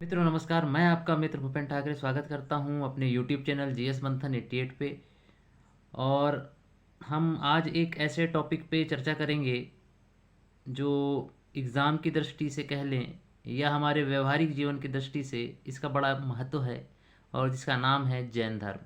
मित्रों नमस्कार। मैं आपका मित्र भूपेन ठाकरे स्वागत करता हूं अपने YouTube चैनल जीएस मंथन 88 पे। और हम आज एक ऐसे टॉपिक पे चर्चा करेंगे जो एग्ज़ाम की दृष्टि से कह लें या हमारे व्यवहारिक जीवन की दृष्टि से इसका बड़ा महत्व है, और जिसका नाम है जैन धर्म।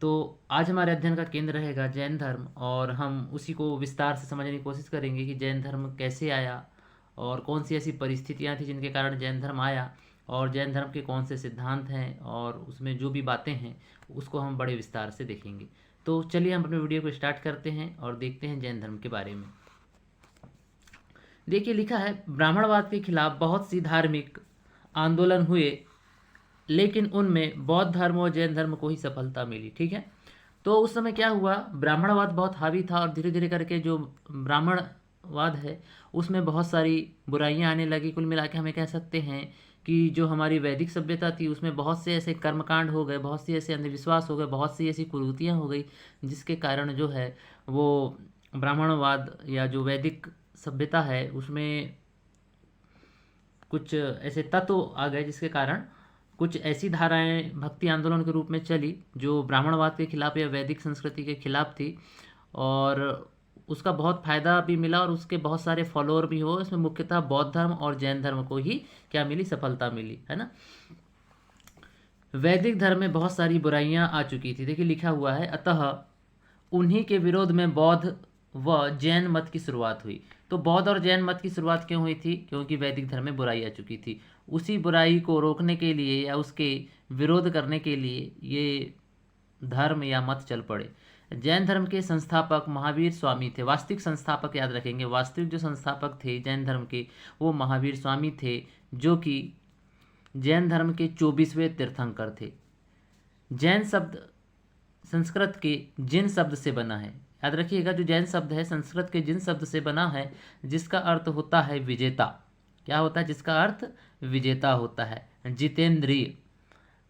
तो आज हमारे अध्ययन का केंद्र रहेगा जैन धर्म, और हम उसी को विस्तार से समझने की कोशिश करेंगे कि जैन धर्म कैसे आया और कौन सी ऐसी परिस्थितियां थी जिनके कारण जैन धर्म आया, और जैन धर्म के कौन से सिद्धांत हैं और उसमें जो भी बातें हैं उसको हम बड़े विस्तार से देखेंगे। तो चलिए हम अपने वीडियो को स्टार्ट करते हैं और देखते हैं जैन धर्म के बारे में। देखिए, लिखा है ब्राह्मणवाद के खिलाफ बहुत सी धार्मिक आंदोलन हुए, लेकिन उनमें बौद्ध धर्म और जैन धर्म को ही सफलता मिली। ठीक है, तो उस समय क्या हुआ, ब्राह्मणवाद बहुत हावी था और धीरे धीरे करके जो ब्राह्मणवाद है उसमें बहुत सारी बुराइयां आने लगी। कुल मिला के हमें कह सकते हैं कि जो हमारी वैदिक सभ्यता थी उसमें बहुत से ऐसे कर्मकांड हो गए, बहुत सी ऐसे अंधविश्वास हो गए, बहुत सी ऐसी कुरीतियाँ हो गई, जिसके कारण जो है वो ब्राह्मणवाद या जो वैदिक सभ्यता है उसमें कुछ ऐसे तत्व आ गए, जिसके कारण कुछ ऐसी धाराएं भक्ति आंदोलन के रूप में चली जो ब्राह्मणवाद के खिलाफ या वैदिक संस्कृति के खिलाफ थी, और उसका बहुत फायदा भी मिला और उसके बहुत सारे फॉलोअर भी हो। इसमें मुख्यतः बौद्ध धर्म और जैन धर्म को ही क्या मिली, सफलता मिली, है ना। वैदिक धर्म में बहुत सारी बुराइयां आ चुकी थी। देखिए लिखा हुआ है, अतः उन्हीं के विरोध में बौद्ध व जैन मत की शुरुआत हुई। तो बौद्ध और जैन मत की शुरुआत क्यों हुई थी? क्योंकि वैदिक धर्म में बुराई आ चुकी थी। उसी बुराई को रोकने के लिए या उसके विरोध करने के लिए ये धर्म या मत चल पड़े। जैन धर्म के संस्थापक महावीर स्वामी थे। वास्तविक संस्थापक याद रखेंगे, वास्तविक जो संस्थापक थे जैन धर्म के वो महावीर स्वामी थे, जो कि जैन धर्म के 24वें तीर्थंकर थे। जैन शब्द संस्कृत के जिन शब्द से बना है, याद रखिएगा, जो जैन शब्द है संस्कृत के जिन शब्द से बना है, जिसका अर्थ होता है विजेता। क्या होता है? जिसका अर्थ विजेता होता है, जितेंद्रिय,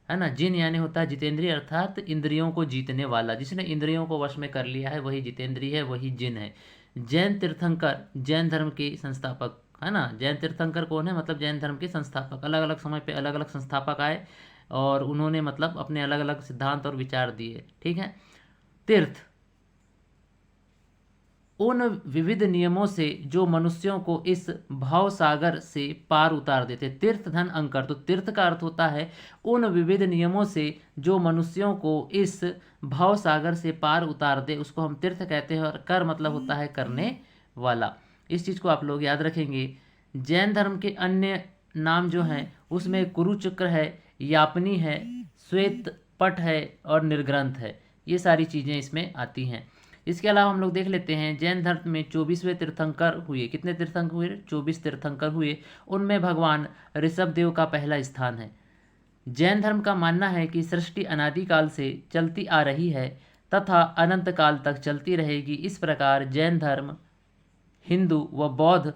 है ना। जिन यानी होता है जितेंद्रिय, अर्थात इंद्रियों को जीतने वाला। जिसने इंद्रियों को वश में कर लिया है वही जितेंद्रिय है, वही जिन है। जैन तीर्थंकर जैन धर्म के संस्थापक, है ना। जैन तीर्थंकर कौन है? मतलब जैन धर्म के संस्थापक। अलग अलग समय पे अलग अलग संस्थापक आए और उन्होंने मतलब अपने अलग अलग सिद्धांत और विचार दिए। ठीक है। तीर्थ उन विविध नियमों से जो मनुष्यों को इस भाव सागर से पार उतार देते। तीर्थ धन अंकर, तो तीर्थ का अर्थ होता है उन विविध नियमों से जो मनुष्यों को इस भाव सागर से पार उतार दे, उसको हम तीर्थ कहते हैं। और कर मतलब होता है करने वाला। इस चीज़ को आप लोग याद रखेंगे। जैन धर्म के अन्य नाम जो हैं उसमें कुरुचक्र है, यापनी है, श्वेत पट है और निर्ग्रंथ है। ये सारी चीज़ें इसमें आती हैं। इसके अलावा हम लोग देख लेते हैं जैन धर्म में 24वें तीर्थंकर हुए। कितने तीर्थंकर हुए? 24 तीर्थंकर हुए। उनमें भगवान ऋषभ देव का पहला स्थान है। जैन धर्म का मानना है कि सृष्टि अनादिकाल से चलती आ रही है तथा अनंत काल तक चलती रहेगी। इस प्रकार जैन धर्म हिंदू व बौद्ध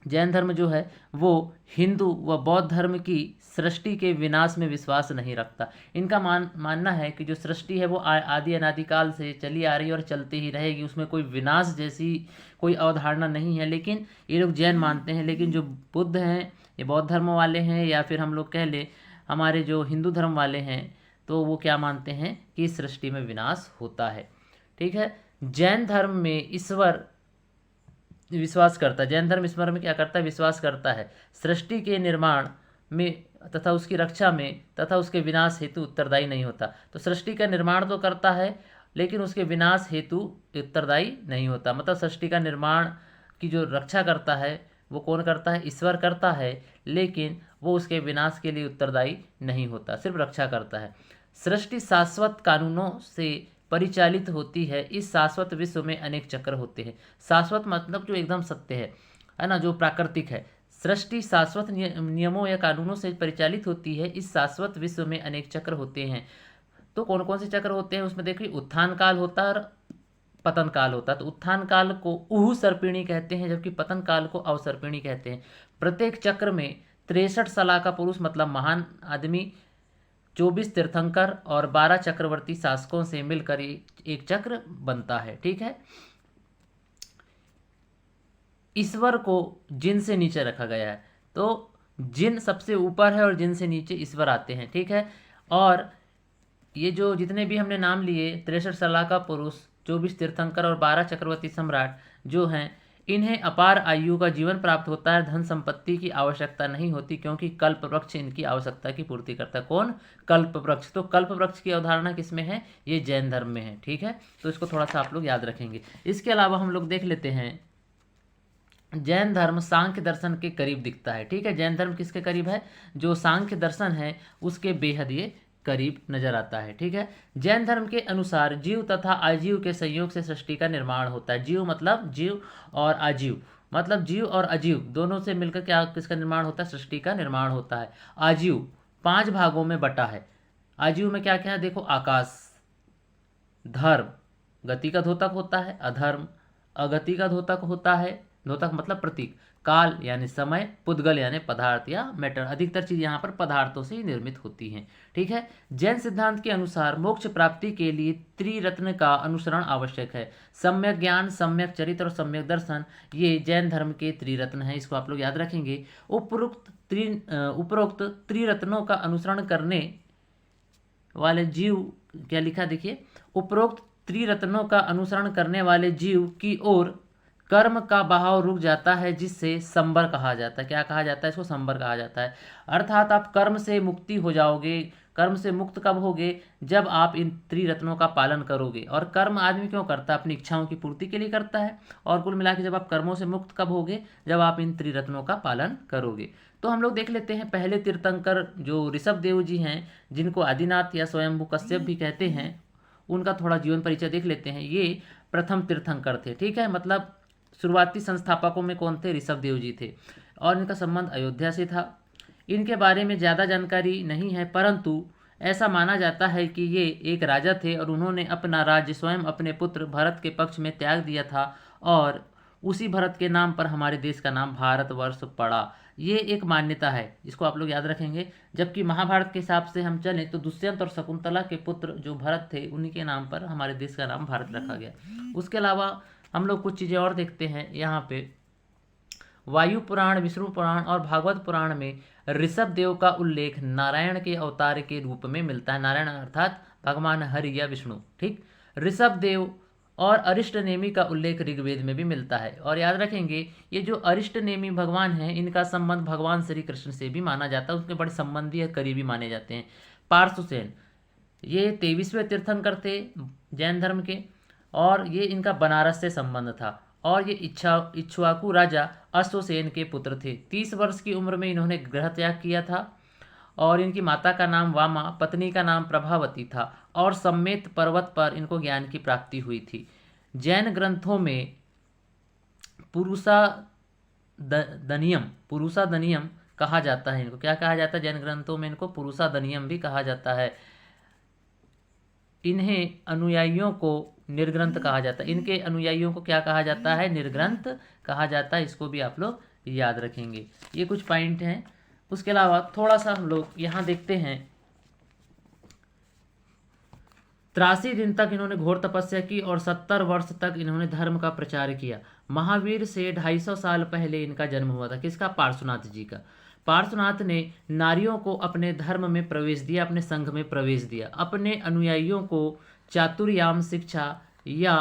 जैन धर्म जो है वो हिंदू व बौद्ध धर्म की सृष्टि के विनाश में विश्वास नहीं रखता। इनका मानना है कि जो सृष्टि है वो आदि अनादिकाल से चली आ रही है और चलती ही रहेगी, उसमें कोई विनाश जैसी कोई अवधारणा नहीं है। लेकिन ये लोग जैन मानते हैं। लेकिन जो बुद्ध हैं, ये बौद्ध धर्म वाले हैं, या फिर हम लोग कह लें हमारे जो हिंदू धर्म वाले हैं, तो वो क्या मानते हैं कि सृष्टि में विनाश होता है। ठीक है। जैन धर्म में ईश्वर विश्वास करता है। जैन धर्म ईश्वर में क्या करता है? विश्वास करता है। सृष्टि के निर्माण में तथा उसकी रक्षा में तथा उसके विनाश हेतु उत्तरदायी नहीं होता। तो सृष्टि का निर्माण तो करता है लेकिन उसके विनाश हेतु उत्तरदायी नहीं होता। मतलब सृष्टि का निर्माण की जो रक्षा करता है वो कौन करता है? ईश्वर करता है, लेकिन वो उसके विनाश के लिए उत्तरदायी नहीं होता, सिर्फ रक्षा करता है। सृष्टि शाश्वत कानूनों से परिचालित होती है। इस शाश्वत विश्व में अनेक चक्र होते हैं। शाश्वत मतलब जो एकदम सत्य है ना, जो प्राकृतिक है। सृष्टि शाश्वत नियमों या कानूनों से परिचालित होती है। इस शाश्वत विश्व में अनेक चक्र होते हैं। तो कौन कौन से चक्र होते हैं? उसमें देखिए, उत्थान काल होता है और पतन काल होता है। तो उत्थान काल को उहु सर्पिणी कहते हैं, जबकि पतन काल को अवसर्पिणी कहते हैं। प्रत्येक चक्र में 63 साल का पुरुष मतलब महान आदमी, 24 तीर्थंकर और 12 चक्रवर्ती शासकों से मिलकर एक चक्र बनता है। ठीक है। ईश्वर को जिन से नीचे रखा गया है। तो जिन सबसे ऊपर है और जिन से नीचे ईश्वर आते हैं, ठीक है। और ये जो जितने भी हमने नाम लिए 63 सलाहका पुरुष, 24 तीर्थंकर और 12 चक्रवर्ती सम्राट जो हैं, इन्हें अपार आयु का जीवन प्राप्त होता है, धन संपत्ति की आवश्यकता नहीं होती, क्योंकि कल्प वृक्ष इनकी आवश्यकता की पूर्ति करता है। कौन? कल्प वृक्ष। तो कल्प वृक्ष की अवधारणा किसमें है? ये जैन धर्म में है, ठीक है। तो इसको थोड़ा सा आप लोग याद रखेंगे। इसके अलावा हम लोग देख लेते हैं, जैन धर्म सांख्य दर्शन के करीब दिखता है, ठीक है। जैन धर्म किसके करीब है? जो सांख्य दर्शन है उसके बेहद ये करीब नजर आता है, ठीक है। जैन धर्म के अनुसार जीव तथा अजीव के संयोग से सृष्टि का निर्माण होता है। जीव मतलब जीव, और अजीव मतलब जीव और अजीव दोनों से मिलकर क्या किसका निर्माण होता है? सृष्टि का निर्माण होता है। अजीव 5 भागों में बटा है। अजीव में क्या क्या है? देखो, आकाश, धर्म, गति का द्योतक होता है, अधर्म अगति का द्योतक होता है, द्योतक मतलब प्रतीक, काल यानी समय, पुद्गल यानी पदार्थ या मैटर। अधिकतर चीज यहाँ पर पदार्थों से ही निर्मित होती हैं, ठीक है। जैन सिद्धांत के अनुसार मोक्ष प्राप्ति के लिए त्रिरत्न का अनुसरण आवश्यक है। सम्यक ज्ञान, सम्यक चरित्र और सम्यक दर्शन, ये जैन धर्म के त्रिरत्न हैं। इसको आप लोग याद रखेंगे। उपरोक्त त्रिरत्नों का अनुसरण करने वाले जीव, क्या लिखा देखिए, उपरोक्त त्रिरत्नों का अनुसरण करने वाले जीव की ओर कर्म का बहाव रुक जाता है, जिससे संबर कहा जाता है। क्या कहा जाता है? इसको संबर कहा जाता है। अर्थात आप कर्म से मुक्ति हो जाओगे। कर्म से मुक्त कब होगे? जब आप इन त्रिरत्नों का पालन करोगे। और कर्म आदमी क्यों करता है? अपनी इच्छाओं की पूर्ति के लिए करता है। और कुल मिला के जब आप कर्मों से मुक्त कब होगे? जब आप इन त्रिरत्नों का पालन करोगे। तो हम लोग देख लेते हैं पहले तीर्थंकर जो ऋषभ देव जी हैं, जिनको आदिनाथ या स्वयंभू कश्यप भी कहते हैं, उनका थोड़ा जीवन परिचय देख लेते हैं। ये प्रथम तीर्थंकर थे, ठीक है। मतलब शुरुआती संस्थापकों में कौन थे? ऋषभ देव जी थे। और इनका संबंध अयोध्या से था। इनके बारे में ज़्यादा जानकारी नहीं है, परंतु ऐसा माना जाता है कि ये एक राजा थे और उन्होंने अपना राज्य स्वयं अपने पुत्र भरत के पक्ष में त्याग दिया था, और उसी भरत के नाम पर हमारे देश का नाम भारतवर्ष पड़ा। ये एक मान्यता है, इसको आप लोग याद रखेंगे। जबकि महाभारत के हिसाब से हम चलें तो दुष्यंत और शकुंतला के पुत्र जो भरत थे, उन्हीं के नाम पर हमारे देश का नाम भारत रखा गया। उसके अलावा हम लोग कुछ चीज़ें और देखते हैं यहाँ पे। वायु पुराण, विष्णु पुराण और भागवत पुराण में ऋषभ देव का उल्लेख नारायण के अवतार के रूप में मिलता है। नारायण अर्थात भगवान हरि या विष्णु, ठीक। ऋषभ देव और अरिष्टनेमी का उल्लेख ऋग्वेद में भी मिलता है। और याद रखेंगे, ये जो अरिष्टनेमी भगवान हैं, इनका संबंध भगवान श्री कृष्ण से भी माना जाता है। उसके बड़े संबंधी या करीबी माने जाते हैं। पार्श्वसेन, ये 23वें तीर्थंकर थे जैन धर्म के, और ये इनका बनारस से संबंध था। और ये इक्ष्वाकु राजा अश्वसेन के पुत्र थे। 30 वर्ष की उम्र में इन्होंने गृह त्याग किया था। और इनकी माता का नाम वामा, पत्नी का नाम प्रभावती था। और सम्मेत पर्वत पर इनको ज्ञान की प्राप्ति हुई थी। जैन ग्रंथों में पुरुषादनियम कहा जाता है। इनको क्या कहा जाता है? जैन ग्रंथों में इनको पुरुषादनियम भी कहा जाता है। इन्हें अनुयायियों को निर्ग्रंथ कहा जाता है। इनके अनुयायियों को क्या कहा जाता है? निर्ग्रंथ कहा जाता है। इसको भी आप लोग याद रखेंगे। ये कुछ पॉइंट हैं। उसके अलावा थोड़ा सा हम लोग यहाँ देखते हैं, 83 दिन तक इन्होंने घोर तपस्या की और 70 वर्ष तक इन्होंने धर्म का प्रचार किया। महावीर से 250 साल पहले इनका जन्म हुआ था। किसका? पार्श्वनाथ जी का। पार्श्वनाथ ने नारियों को अपने धर्म में प्रवेश दिया, अपने संघ में प्रवेश दिया। अपने अनुयायियों को चातुर्याम शिक्षा या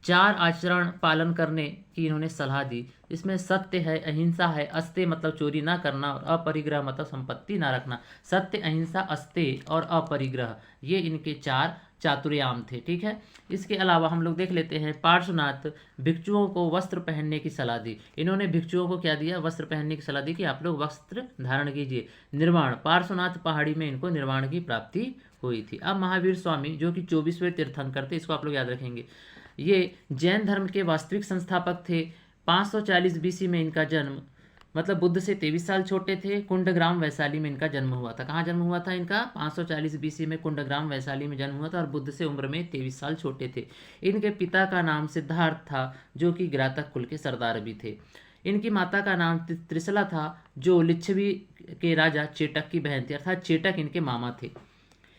4 आचरण पालन करने की इन्होंने सलाह दी। इसमें सत्य है, अहिंसा है, अस्तेय मतलब चोरी ना करना, और अपरिग्रह मतलब संपत्ति ना रखना। सत्य, अहिंसा, अस्तेय और अपरिग्रह, ये इनके 4 चातुर्याम थे, ठीक है। इसके अलावा हम लोग देख लेते हैं, पार्श्वनाथ भिक्षुओं को वस्त्र पहनने की सलाह दी। इन्होंने भिक्षुओं को क्या दिया? वस्त्र पहनने की सलाह दी कि आप लोग वस्त्र धारण कीजिए। निर्वाण, पार्श्वनाथ पहाड़ी में इनको निर्वाण की प्राप्ति हुई थी। अब महावीर स्वामी जो कि 24वें तीर्थंकर थे, इसको आप लोग याद रखेंगे। ये जैन धर्म के वास्तविक संस्थापक थे। 540 बीसी में इनका जन्म, मतलब बुद्ध से 23 साल छोटे थे। कुंडग्राम वैशाली में इनका जन्म हुआ था। कहाँ जन्म हुआ था इनका? 540 बीसी में कुंडग्राम वैशाली में जन्म हुआ था, और बुद्ध से उम्र में 23 साल छोटे थे। इनके पिता का नाम सिद्धार्थ था, जो कि ग्रातक कुल के सरदार भी थे। इनकी माता का नाम त्रिशला था, जो लिच्छवी के राजा चेटक की बहन थी, अर्थात चेटक इनके मामा थे।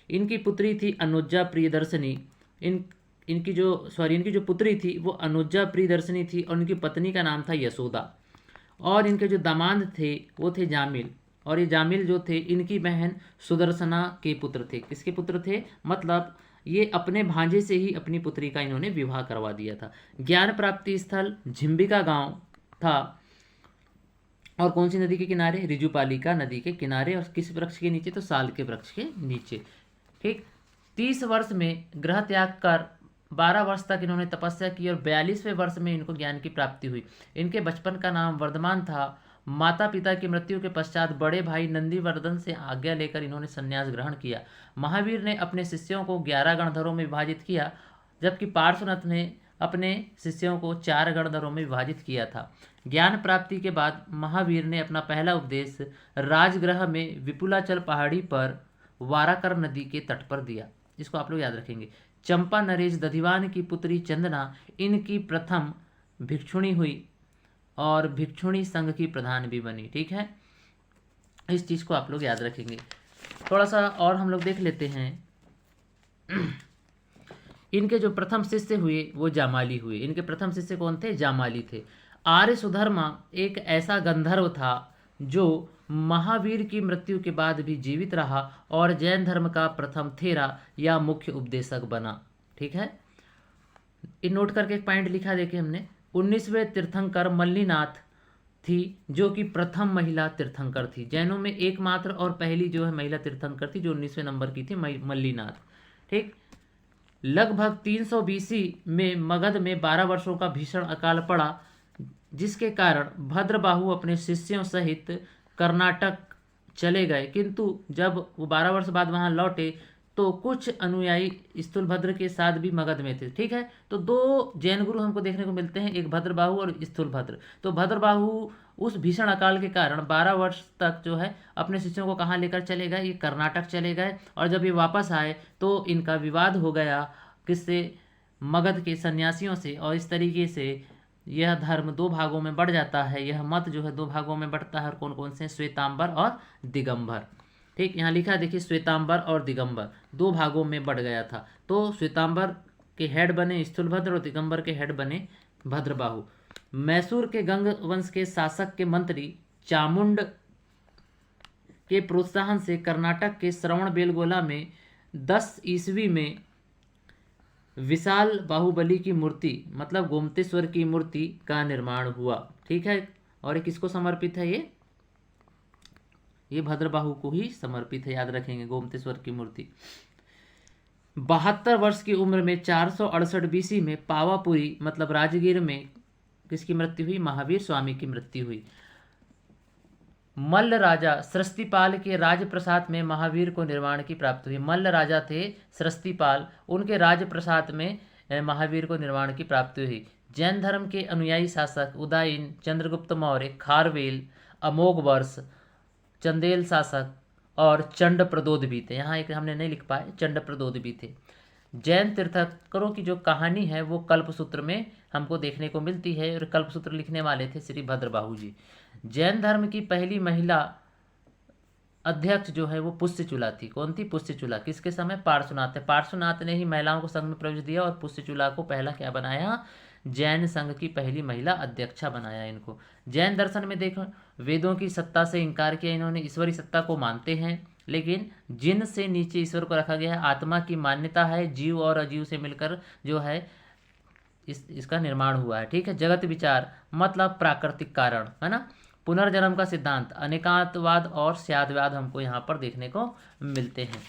इनकी पुत्री थी अनुजा प्रियदर्शनी। इनकी जो पुत्री थी वो अनुजा प्रियदर्शनी थी, और उनकी पत्नी का नाम था यशोदा। और इनके जो दामाद थे वो थे जामिल। और ये जामिल जो थे इनकी बहन सुदर्शना के पुत्र थे। किसके पुत्र थे? मतलब ये अपने भांजे से ही अपनी पुत्री का इन्होंने विवाह करवा दिया था। ज्ञान प्राप्ति स्थल झिम्बिका गांव था। और कौन सी नदी के किनारे? ऋजुपालिका नदी के किनारे। और किस वृक्ष के नीचे? तो साल के वृक्ष के नीचे। ठीक। 30 वर्ष में गृह त्याग कर 12 वर्ष तक इन्होंने तपस्या की और 42वें वर्ष में इनको ज्ञान की प्राप्ति हुई। इनके बचपन का नाम वर्धमान था। माता पिता की मृत्यु के पश्चात बड़े भाई नंदीवर्धन से आज्ञा लेकर इन्होंने संन्यास ग्रहण किया। महावीर ने अपने शिष्यों को 11 गणधरों में विभाजित किया, जबकि पार्श्वनाथ ने अपने शिष्यों को 4 गणधरों में विभाजित किया था। ज्ञान प्राप्ति के बाद महावीर ने अपना पहला उपदेश राजगृह में विपुलाचल पहाड़ी पर वाराकर नदी के तट पर दिया। जिसको आप लोग याद रखेंगे। चंपा नरेश दधिवान की पुत्री चंदना इनकी प्रथम भिक्षुणी हुई और भिक्षुणी संघ की प्रधान भी बनी। ठीक है, इस चीज़ को आप लोग याद रखेंगे। थोड़ा सा और हम लोग देख लेते हैं। इनके जो प्रथम शिष्य हुए वो जामाली हुए। इनके प्रथम शिष्य कौन थे? जामाली थे। आर्य सुधर्मा एक ऐसा गंधर्व था जो महावीर की मृत्यु के बाद भी जीवित रहा और जैन धर्म का प्रथम थेरा या मुख्य उपदेशक बना। ठीक है, इन नोट करके एक पॉइंट लिखा देखिए हमने। 19वें तीर्थंकर मल्लीनाथ थी जो कि प्रथम महिला तीर्थंकर थी। जैनों में एकमात्र और पहली जो है महिला तीर्थंकर थी जो 19वें नंबर की थी, मल्लीनाथ। ठीक। लगभग 300 BC में मगध में 12 वर्षों का भीषण अकाल पड़ा, जिसके कारण भद्रबाहु अपने शिष्यों सहित कर्नाटक चले गए। किंतु जब वो 12 वर्ष बाद वहाँ लौटे तो कुछ अनुयायी स्थूलभद्र के साथ भी मगध में थे। ठीक है, तो 2 जैन गुरु हमको देखने को मिलते हैं, एक भद्रबाहु और स्थूलभद्र। तो भद्रबाहु उस भीषण अकाल के कारण 12 वर्ष तक जो है अपने शिष्यों को कहाँ लेकर चले गए? ये कर्नाटक चले गए। और जब ये वापस आए तो इनका विवाद हो गया किससे? मगध के सन्यासियों से। और इस तरीके से यह धर्म 2 भागों में बढ़ जाता है। यह मत जो है 2 भागों में बढ़ता है। और कौन कौन से? श्वेतांबर और दिगंबर। ठीक, यहाँ लिखा देखिए, श्वेतांबर और दिगंबर 2 भागों में बढ़ गया था। तो श्वेतांबर के हेड बने स्थूलभद्र और दिगंबर के हेड बने भद्रबाहु। मैसूर के गंग वंश के शासक के मंत्री चामुंड के प्रोत्साहन से कर्नाटक के श्रवण बेलगोला में 10 ईस्वी में विशाल बाहुबली की मूर्ति मतलब गोमतेश्वर की मूर्ति का निर्माण हुआ। ठीक है, और ये किसको समर्पित है? ये भद्रबाहु को ही समर्पित है, याद रखेंगे, गोमतेश्वर की मूर्ति। 72 वर्ष की उम्र में 468 BC में पावापुरी मतलब राजगीर में किसकी मृत्यु हुई? महावीर स्वामी की मृत्यु हुई। मल्ल राजा सृष्टिपाल के राजप्रसाद में महावीर को निर्वाण की प्राप्ति हुई। मल्ल राजा थे सृष्टिपाल, उनके राजप्रसाद में महावीर को निर्वाण की प्राप्ति हुई। जैन धर्म के अनुयायी शासक उदयन, चंद्रगुप्त मौर्य, खारवेल, अमोघवर्ष, चंदेल शासक और चंड प्रदोद भी थे। यहाँ एक हमने नहीं लिख पाए, चंड प्रदोद भी थे। जैन तीर्थंकरों की जो कहानी है वो कल्पसूत्र में हमको देखने को मिलती है और कल्पसूत्र लिखने वाले थे श्री भद्रबाहु जी। जैन धर्म की पहली महिला अध्यक्ष जो है वो पुष्यचूला थी। कौन थी? पुष्यचूला। किसके समय? पार्श्वनाथ। पार्श्वनाथ ने ही महिलाओं को संघ में प्रवेश दिया और पुष्यचूला को पहला क्या बनाया? जैन संघ की पहली महिला अध्यक्षा बनाया इनको। जैन दर्शन में देखो, वेदों की सत्ता से इनकार किया इन्होंने। ईश्वरी सत्ता को मानते हैं लेकिन जिन से नीचे ईश्वर को रखा गया है, आत्मा की मान्यता है, जीव और अजीव से मिलकर जो है इसका निर्माण हुआ है। ठीक है, जगत विचार मतलब प्राकृतिक कारण, है ना। पुनर्जन्म का सिद्धांत, अनेकांतवाद और स्यादवाद हमको यहाँ पर देखने को मिलते हैं।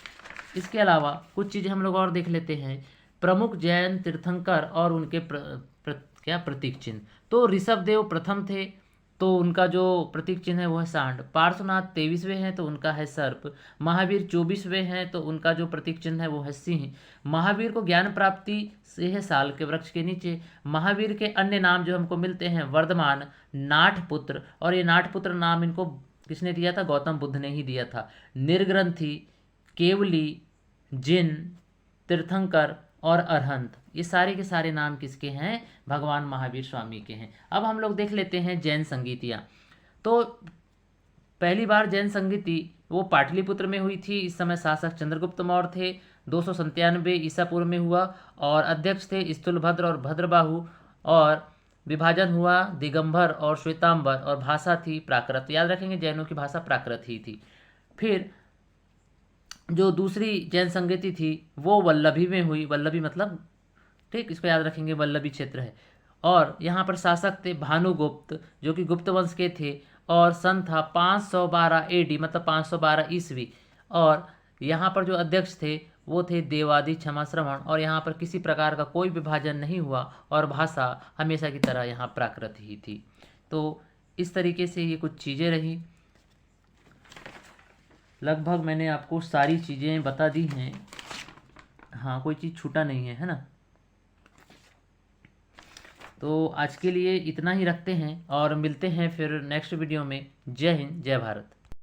इसके अलावा कुछ चीज़ें हम लोग और देख लेते हैं। प्रमुख जैन तीर्थंकर और उनके प्रतीक चिन्ह। तो ऋषभदेव प्रथम थे तो उनका जो प्रतीक चिन्ह है वो है सांड। पार्श्वनाथ 23वें हैं तो उनका है सर्प। महावीर 24वें हैं तो उनका जो प्रतीक चिन्ह है वो है सिंह। महावीर को ज्ञान प्राप्ति से है साल के वृक्ष के नीचे। महावीर के अन्य नाम जो हमको मिलते हैं वर्धमान, नाटपुत्र, और ये नाटपुत्र नाम इनको किसने दिया था? गौतम बुद्ध ने ही दिया था। निर्ग्रंथी, केवली, जिन, तीर्थंकर और अरहंत, ये सारे के सारे नाम किसके हैं? भगवान महावीर स्वामी के हैं। अब हम लोग देख लेते हैं जैन संगीतियाँ। तो पहली बार जैन संगीति वो पाटलिपुत्र में हुई थी। इस समय शासक चंद्रगुप्त मौर्य थे। 297 ईसा पूर्व में हुआ और अध्यक्ष थे स्थूलभद्र और भद्रबाहु। और विभाजन हुआ दिगंबर और श्वेतांबर और भाषा थी प्राकृत। याद रखेंगे जैनों की भाषा प्राकृत ही थी। फिर जो दूसरी जैन संगति थी वो वल्लभी में हुई, वल्लभी मतलब ठीक, इसको याद रखेंगे वल्लभी क्षेत्र है। और यहाँ पर शासक थे भानुगुप्त जो कि गुप्त वंश के थे, और सन था 512 एडी मतलब 512 ईस्वी। और यहाँ पर जो अध्यक्ष थे वो थे देवादि क्षमा श्रवण, और यहाँ पर किसी प्रकार का कोई विभाजन नहीं हुआ और भाषा हमेशा की तरह यहाँ प्राकृत ही थी। तो इस तरीके से ये कुछ चीज़ें रही। लगभग मैंने आपको सारी चीज़ें बता दी हैं। हाँ, कोई चीज़ छूटा नहीं है ना। तो आज के लिए इतना ही रखते हैं और मिलते हैं फिर नेक्स्ट वीडियो में। जय हिंद, जय भारत।